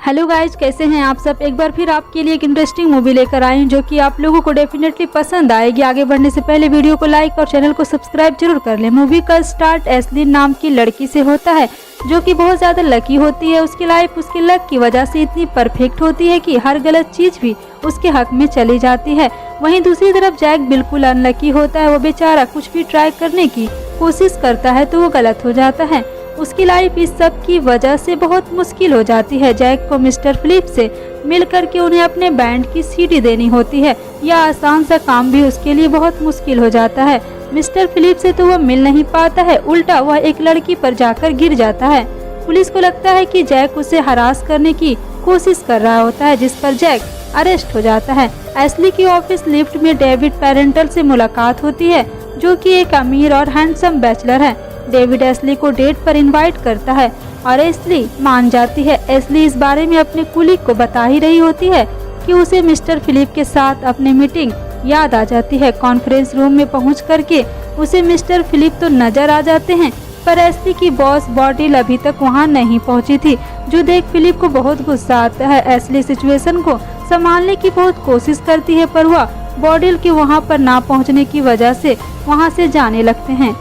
Hello guys, कैसे हैं आप सब। एक बार फिर आपके लिए एक इंटरेस्टिंग मूवी लेकर आए हैं जो कि आप लोगों को डेफिनेटली पसंद आएगी। आगे बढ़ने से पहले वीडियो को लाइक और चैनल को सब्सक्राइब जरूर कर लें। मूवी का स्टार्ट एस्लीन नाम की लड़की से होता है जो कि बहुत ज़्यादा लकी होती है। उसकी लाइफ उसके लक की वजह से इतनी परफेक्ट होती है कि हर गलत चीज़ भी उसके हक में चली जाती है। वहीं दूसरी तरफ जैक बिल्कुल अनलकी होता है। वो बेचारा कुछ भी ट्राई करने की कोशिश करता है तो वो गलत हो जाता है। उसकी लाइफ इस सब की वजह से बहुत मुश्किल हो जाती है। जैक को मिस्टर फिलिप से मिल करके उन्हें अपने बैंड की सीडी देनी होती है। यह आसान सा काम भी उसके लिए बहुत मुश्किल हो जाता है। मिस्टर फिलिप से तो वह मिल नहीं पाता है, उल्टा वह एक लड़की पर जाकर गिर जाता है। पुलिस को लगता है कि जैक उसे हरास करने की कोशिश कर रहा होता है, जिस पर जैक अरेस्ट हो जाता है। एस्ली की ऑफिस लिफ्ट में डेविड पेरेंटल से मुलाकात होती है जो कि एक अमीर और हैंडसम बैचलर है। डेविड एस्ली को डेट पर इनवाइट करता है और एस्ली मान जाती है। एस्ली इस बारे में अपने कुलीग को बता ही रही होती है कि उसे मिस्टर फिलिप के साथ अपनी मीटिंग याद आ जाती है। कॉन्फ्रेंस रूम में पहुंच करके उसे मिस्टर फिलिप तो नजर आ जाते हैं, पर एस्ली की बॉस बॉडिल अभी तक वहां नहीं पहुंची थी, जो देख फिलिप को बहुत गुस्सा आता है। एस्ली सिचुएशन को संभालने की बहुत कोशिश करती है, पर वह बॉडिल के वहां पर ना पहुंचने की वजह से वहां से जाने लगते हैं।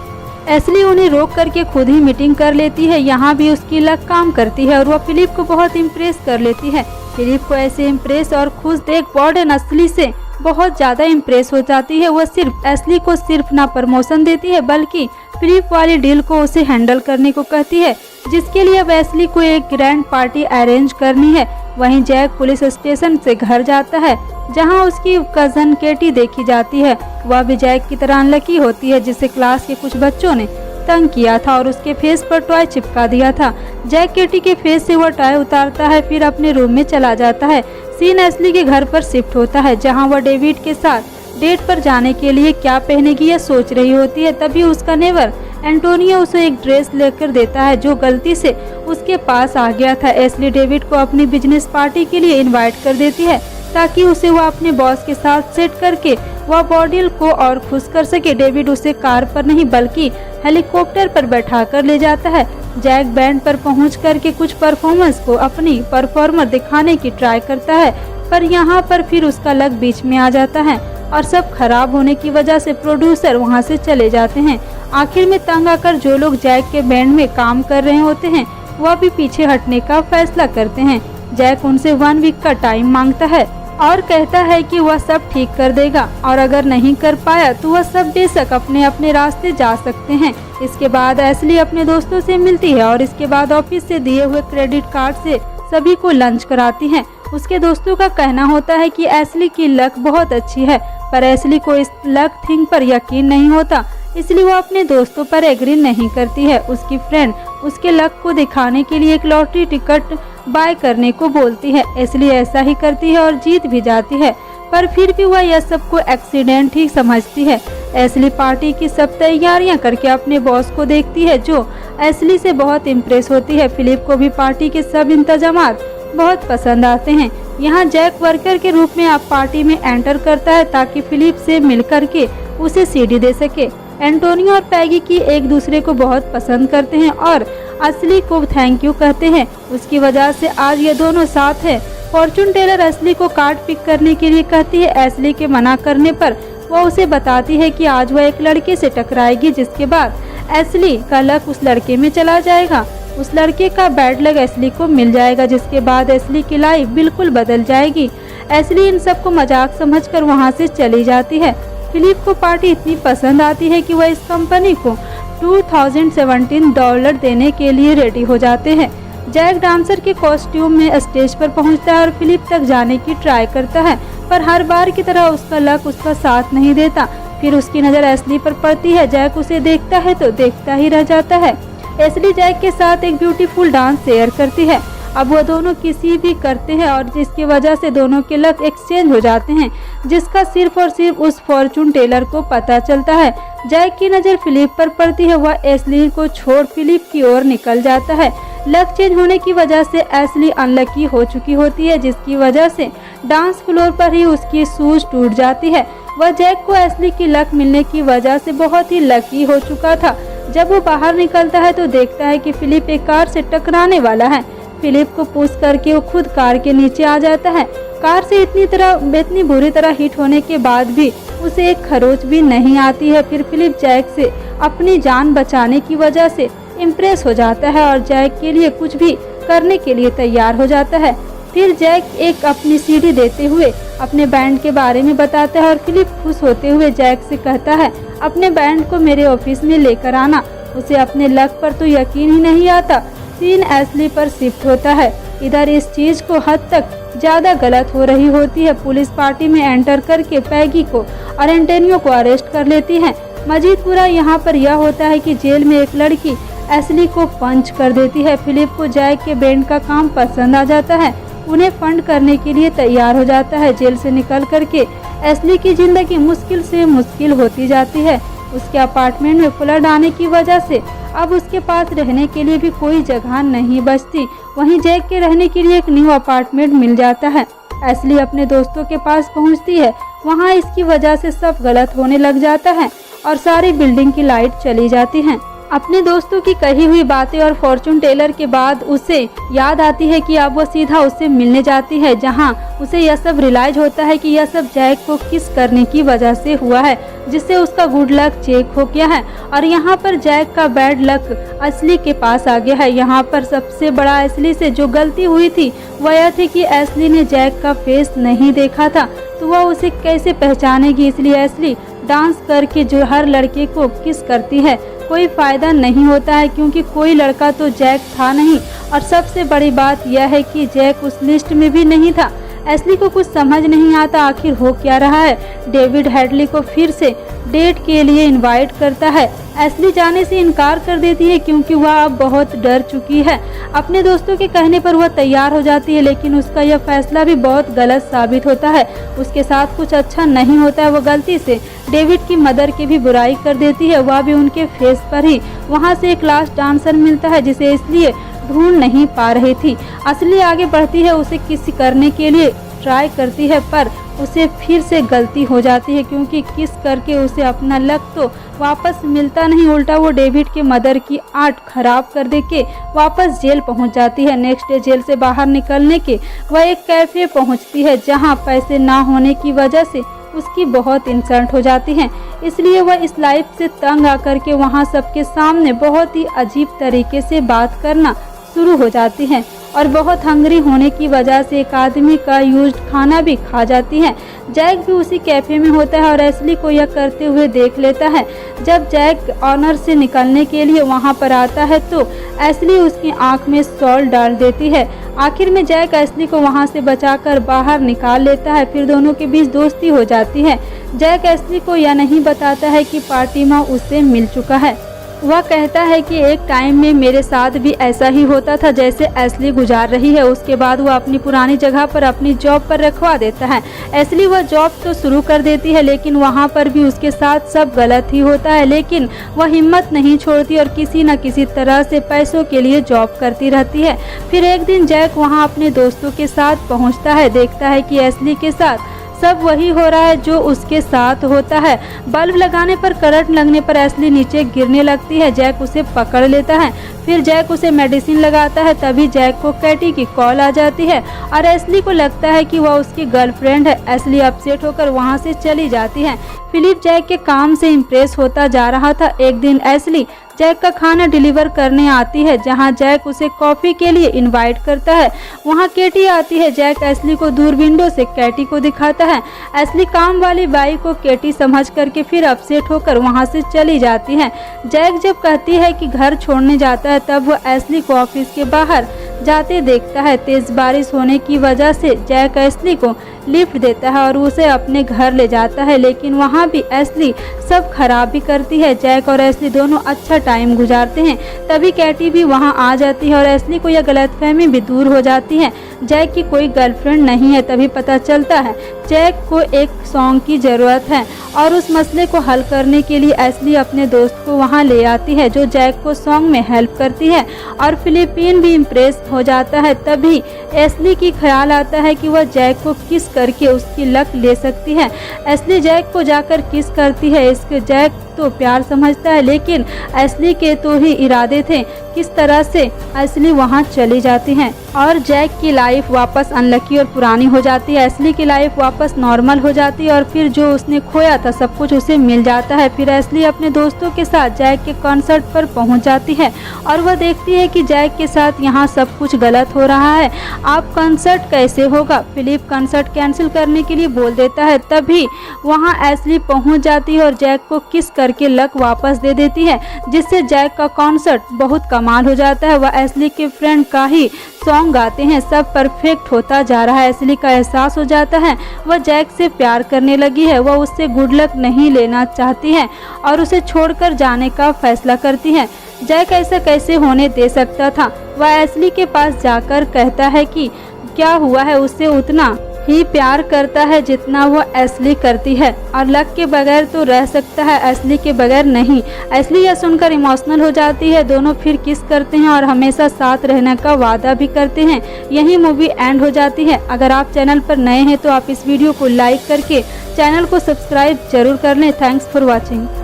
एस्ली उन्हें रोक करके खुद ही मीटिंग कर लेती है। यहाँ भी उसकी लक काम करती है और वह फिलिप को बहुत इम्प्रेस कर लेती है। फिलिप को ऐसे इम्प्रेस और खुश देख बॉर्डन एस्ली से बहुत ज्यादा इम्प्रेस हो जाती है। वह सिर्फ एस्ली को सिर्फ ना प्रमोशन देती है बल्कि फिलिप वाली डील को उसे हैंडल करने को कहती है, जिसके लिए अब एस्ली को एक ग्रैंड पार्टी अरेंज करनी है। वहीं जैक पुलिस स्टेशन से घर जाता है जहां उसकी कजन केटी देखी जाती है। वह भी जैक की तरह अनलकी होती है, जिसे क्लास के कुछ बच्चों ने तंग किया था और उसके फेस पर टॉय चिपका दिया था। जैक केटी के फेस से वह टॉय उतारता है, फिर अपने रूम में चला जाता है। सीन एस्ली के घर पर शिफ्ट होता है जहां वह डेविड के साथ डेट पर जाने के लिए क्या पहनेगी यह सोच रही होती है। तभी उसका नेबर एंटोनियो उसे एक ड्रेस लेकर देता है जो गलती से उसके पास आ गया था। एस्ली डेविड को अपनी बिजनेस पार्टी के लिए इनवाइट कर देती है ताकि उसे वह अपने बॉस के साथ सेट करके वह बॉडिल को और खुश कर सके। डेविड उसे कार पर नहीं बल्कि हेलीकॉप्टर पर बैठा कर ले जाता है। जैक बैंड पर पहुंच करके कुछ परफॉर्मेंस को अपनी परफॉर्मर दिखाने की ट्राई करता है, पर यहाँ पर फिर उसका लक बीच में आ जाता है और सब खराब होने की वजह से प्रोड्यूसर वहाँ से चले जाते हैं। आखिर में तंग आकर जो लोग जैक के बैंड में काम कर रहे होते हैं वह भी पीछे हटने का फैसला करते हैं। जैक उनसे 1 वीक का टाइम मांगता है और कहता है कि वह सब ठीक कर देगा और अगर नहीं कर पाया तो वह सब बेशक अपने अपने रास्ते जा सकते हैं। इसके बाद एस्ली अपने दोस्तों से मिलती है और इसके बाद ऑफिस से दिए हुए क्रेडिट कार्ड से सभी को लंच कराती हैं। उसके दोस्तों का कहना होता है कि एस्ली की लक बहुत अच्छी है, पर एस्ली को इस लक थिंग पर यकीन नहीं होता, इसलिए वो अपने दोस्तों पर एग्री नहीं करती है। उसकी फ्रेंड उसके लक को दिखाने के लिए एक लॉटरी टिकट बाय करने को बोलती है। एस्ली ऐसा ही करती है और जीत भी जाती है, पर फिर भी वह यह सब को एक्सीडेंट ही समझती है। एस्ली पार्टी की सब तैयारियां करके अपने बॉस को देखती है जो एस्ली से बहुत इम्प्रेस होती है। फिलिप को भी पार्टी के सब इंतजामात बहुत पसंद आते हैं। यहाँ जैक वर्कर के रूप में आप पार्टी में एंटर करता है ताकि फिलिप से मिल करके उसे सीडी दे सके। एंटोनियो और पैगी की एक दूसरे को बहुत पसंद करते हैं और एस्ली को थैंक यू कहते हैं। उसकी वजह से आज ये दोनों साथ हैं। फॉर्चून टेलर एस्ली को कार्ड पिक करने के लिए कहती है। एस्ली के मना करने पर वह उसे बताती है कि आज वह एक लड़के से टकराएगी, जिसके बाद एस्ली का लक उस लड़के में चला जाएगा। उस लड़के का बैड लक एस्ली को मिल जाएगा, जिसके बाद एस्ली की लाइफ बिल्कुल बदल जाएगी। एस्ली इन सबको मजाक समझकर वहां से चली जाती है। फिलिप को पार्टी इतनी पसंद आती है कि वह इस कंपनी को $2017 देने के लिए रेडी हो जाते हैं। जैक डांसर के कॉस्ट्यूम में स्टेज पर पहुंचता है और फिलिप तक जाने की ट्राई करता है, पर हर बार की तरह उसका लक उसका साथ नहीं देता। फिर उसकी नज़र एस्ली पर पड़ती है। जैक उसे देखता है तो देखता ही रह जाता है। एस्ली जैक के साथ एक ब्यूटीफुल डांस शेयर करती है। अब वो दोनों किसी भी करते हैं और जिसकी वजह से दोनों के लक एक्सचेंज हो जाते हैं, जिसका सिर्फ और सिर्फ उस फॉर्चून टेलर को पता चलता है। जैक की नज़र फिलिप पर पड़ती है। वह एस्ली को छोड़ फिलिप की ओर निकल जाता है। लक चेंज होने की वजह से एस्ली अनलकी हो चुकी होती है, जिसकी वजह से डांस फ्लोर पर ही उसकी शूज टूट जाती है। वह जैक को एस्ली की लक मिलने की वजह से बहुत ही लकी हो चुका था। जब वो बाहर निकलता है तो देखता है कि फिलिप एक कार से टकराने वाला है। फिलिप को पुश करके वो खुद कार के नीचे आ जाता है। कार से इतनी बुरी तरह हिट होने के बाद भी उसे एक खरोच भी नहीं आती है। फिर फिलिप जैक से अपनी जान बचाने की वजह से इम्प्रेस हो जाता है और जैक के लिए कुछ भी करने के लिए तैयार हो जाता है। फिर जैक एक अपनी सीडी देते हुए अपने बैंड के बारे में बताता है और फिलिप खुश होते हुए जैक से कहता है अपने बैंड को मेरे ऑफिस में लेकर आना। उसे अपने लक पर तो यकीन ही नहीं आता। सीन एस्ली पर शिफ्ट होता है। इधर इस चीज को हद तक ज्यादा गलत हो रही होती है। पुलिस पार्टी में एंटर करके पैगी को और एंटोनियो को अरेस्ट कर लेती है। मजीद पूरा यहाँ पर यह होता है कि जेल में एक लड़की एस्ली को पंच कर देती है। फिलिप को जैक के बैंड का काम पसंद आ जाता है, उन्हें फंड करने के लिए तैयार हो जाता है। जेल से निकल करके एस्ली की जिंदगी मुश्किल से मुश्किल होती जाती है। उसके अपार्टमेंट में फ्लड आने की वजह से अब उसके पास रहने के लिए भी कोई जगह नहीं बचती। वहीं जैक के रहने के लिए एक न्यू अपार्टमेंट मिल जाता है। एस्ली अपने दोस्तों के पास पहुंचती है। वहां इसकी वजह से सब गलत होने लग जाता है और सारी बिल्डिंग की लाइट चली जाती है। अपने दोस्तों की कही हुई बातें और फॉर्चून टेलर के बाद उसे याद आती है कि अब वो सीधा उससे मिलने जाती है, जहां उसे यह सब रियलाइज होता है कि यह सब जैक को किस करने की वजह से हुआ है, जिससे उसका गुड लक चेक हो गया है और यहाँ पर जैक का बैड लक एस्ली के पास आ गया है। यहाँ पर सबसे बड़ा एस्ली से जो गलती हुई थी वह यह थी कि एस्ली ने जैक का फेस नहीं देखा था, तो वह उसे कैसे पहचानेगी। इसलिए एस्ली डांस करके जो हर लड़के को किस करती है, कोई फायदा नहीं होता है क्योंकि कोई लड़का तो जैक था नहीं और सबसे बड़ी बात यह है कि जैक उस लिस्ट में भी नहीं था। एस्ली को कुछ समझ नहीं आता आखिर हो क्या रहा है। डेविड हेडली को फिर से डेट के लिए इनवाइट करता है। एस्ली जाने से इनकार कर देती है क्योंकि वह अब बहुत डर चुकी है। अपने दोस्तों के कहने पर वह तैयार हो जाती है, लेकिन उसका यह फैसला भी बहुत गलत साबित होता है। उसके साथ कुछ अच्छा नहीं होता है। वह गलती से डेविड की मदर की भी बुराई कर देती है, वह भी उनके फेस पर ही। वहाँ से एक लास्ट डांसर मिलता है जिसे इसलिए ढूंढ नहीं पा रही थी। असली आगे बढ़ती है, उसे किस करने के लिए ट्राई करती है पर उसे फिर से गलती हो जाती है क्योंकि किस करके उसे अपना लक तो वापस मिलता नहीं, उल्टा वो डेविड के मदर की आर्ट खराब कर दे के वापस जेल पहुंच जाती है। नेक्स्ट डे जेल से बाहर निकलने के वह एक कैफे पहुंचती है जहां पैसे ना होने की वजह से उसकी बहुत इंसल्ट हो जाती है। इसलिए वह इस लाइफ से तंग आकर के वहां सबके सामने बहुत ही अजीब तरीके से बात करना शुरू हो जाती है और बहुत हंग्री होने की वजह से एक आदमी का यूज्ड खाना भी खा जाती है। जैक भी उसी कैफे में होता है और एस्ली को यह करते हुए देख लेता है। जब जैक ऑनर से निकलने के लिए वहां पर आता है तो एस्ली उसकी आंख में सॉल्ट डाल देती है। आखिर में जैक एस्ली को वहां से बचाकर बाहर निकाल लेता है। फिर दोनों के बीच दोस्ती हो जाती है। जैक एस्ली को यह नहीं बताता है कि पार्टी में उससे मिल चुका है। वह कहता है कि एक टाइम में मेरे साथ भी ऐसा ही होता था जैसे एस्ली गुजार रही है। उसके बाद वह अपनी पुरानी जगह पर अपनी जॉब पर रखवा देता है। एस्ली वह जॉब तो शुरू कर देती है लेकिन वहाँ पर भी उसके साथ सब गलत ही होता है, लेकिन वह हिम्मत नहीं छोड़ती और किसी न किसी तरह से पैसों के लिए जॉब करती रहती है। फिर एक दिन जैक वहाँ अपने दोस्तों के साथ पहुँचता है, देखता है कि एस्ली के साथ सब वही हो रहा है जो उसके साथ होता है। बल्ब लगाने पर करंट लगने पर एस्ली नीचे गिरने लगती है। जैक उसे पकड़ लेता है। फिर जैक उसे मेडिसिन लगाता है। तभी जैक को कैटी की कॉल आ जाती है और एस्ली को लगता है कि वह उसकी गर्लफ्रेंड है। एस्ली अपसेट होकर वहां से चली जाती है। फिलिप जैक के काम से इम्प्रेस होता जा रहा था। एक दिन एस्ली जैक का खाना डिलीवर करने आती है जहां जैक उसे कॉफी के लिए इनवाइट करता है। वहां केटी आती है। जैक एस्ली को दूर विंडो से केटी को दिखाता है। एस्ली काम वाली बाई को केटी समझ करके फिर अपसेट होकर वहां से चली जाती है। जैक जब कहती है कि घर छोड़ने जाता है तब वो एस्ली को ऑफिस के बाहर जाते देखता है। तेज बारिश होने की वजह से जैक एस्ली को लिफ्ट देता है और उसे अपने घर ले जाता है, लेकिन वहाँ भी एस्ली सब खराब भी करती है। जैक और एस्ली दोनों अच्छा टाइम गुजारते हैं। तभी कैटी भी वहाँ आ जाती है और एस्ली को यह गलतफहमी भी दूर हो जाती है जैक की कोई गर्लफ्रेंड नहीं है। तभी पता चलता है जैक को एक सॉन्ग की ज़रूरत है और उस मसले को हल करने के लिए एस्ली अपने दोस्त को वहाँ ले आती है जो जैक को सॉन्ग में हेल्प करती है और फिलिपिन भी इम्प्रेस हो जाता है। तभी एस्ली की ख्याल आता है कि वह जैक को किस करके उसकी लक ले सकती है। एस्ली जैक को जाकर किस करती है। इसके जैक तो प्यार समझता है, लेकिन एशली के तो ही इरादे थे। किस तरह से एशली वहां चली जाती है और जैक की लाइफ वापस अनलकी और पुरानी हो जाती है। एशली की लाइफ वापस नॉर्मल हो जाती है और फिर जो उसने खोया था सब कुछ उसे मिल जाता है। फिर एशली अपने दोस्तों के साथ जैक के कॉन्सर्ट पर पहुंच जाती है और वह देखती है कि जैक के साथ यहाँ सब कुछ गलत हो रहा है। आप कॉन्सर्ट कैसे होगा? फिलिप कॉन्सर्ट कैंसिल करने के लिए बोल देता है। तभी वहाँ एशली पहुंच जाती है और जैक को किस करके लक वापस दे देती है, जिससे जैक का कॉन्सर्ट बहुत कमाल हो जाता है। वह एशली के फ्रेंड का ही सॉन्ग गाते हैं, सब परफेक्ट होता जा रहा है। एशली का एहसास हो जाता है वह जैक से प्यार करने लगी है। वह उससे गुड लक नहीं लेना चाहती है और उसे छोड़कर जाने का फैसला करती है। जैक ऐसा कैसे होने दे सकता था? वह एशली के पास जाकर कहता है कि क्या हुआ है, उससे उतना ही प्यार करता है जितना वो एशली करती है और लक के बगैर तो रह सकता है, एशली के बगैर नहीं। एशली यह सुनकर इमोशनल हो जाती है। दोनों फिर किस करते हैं और हमेशा साथ रहने का वादा भी करते हैं। यही मूवी एंड हो जाती है। अगर आप चैनल पर नए हैं तो आप इस वीडियो को लाइक करके चैनल को सब्सक्राइब जरूर कर लें। Thanks for watching.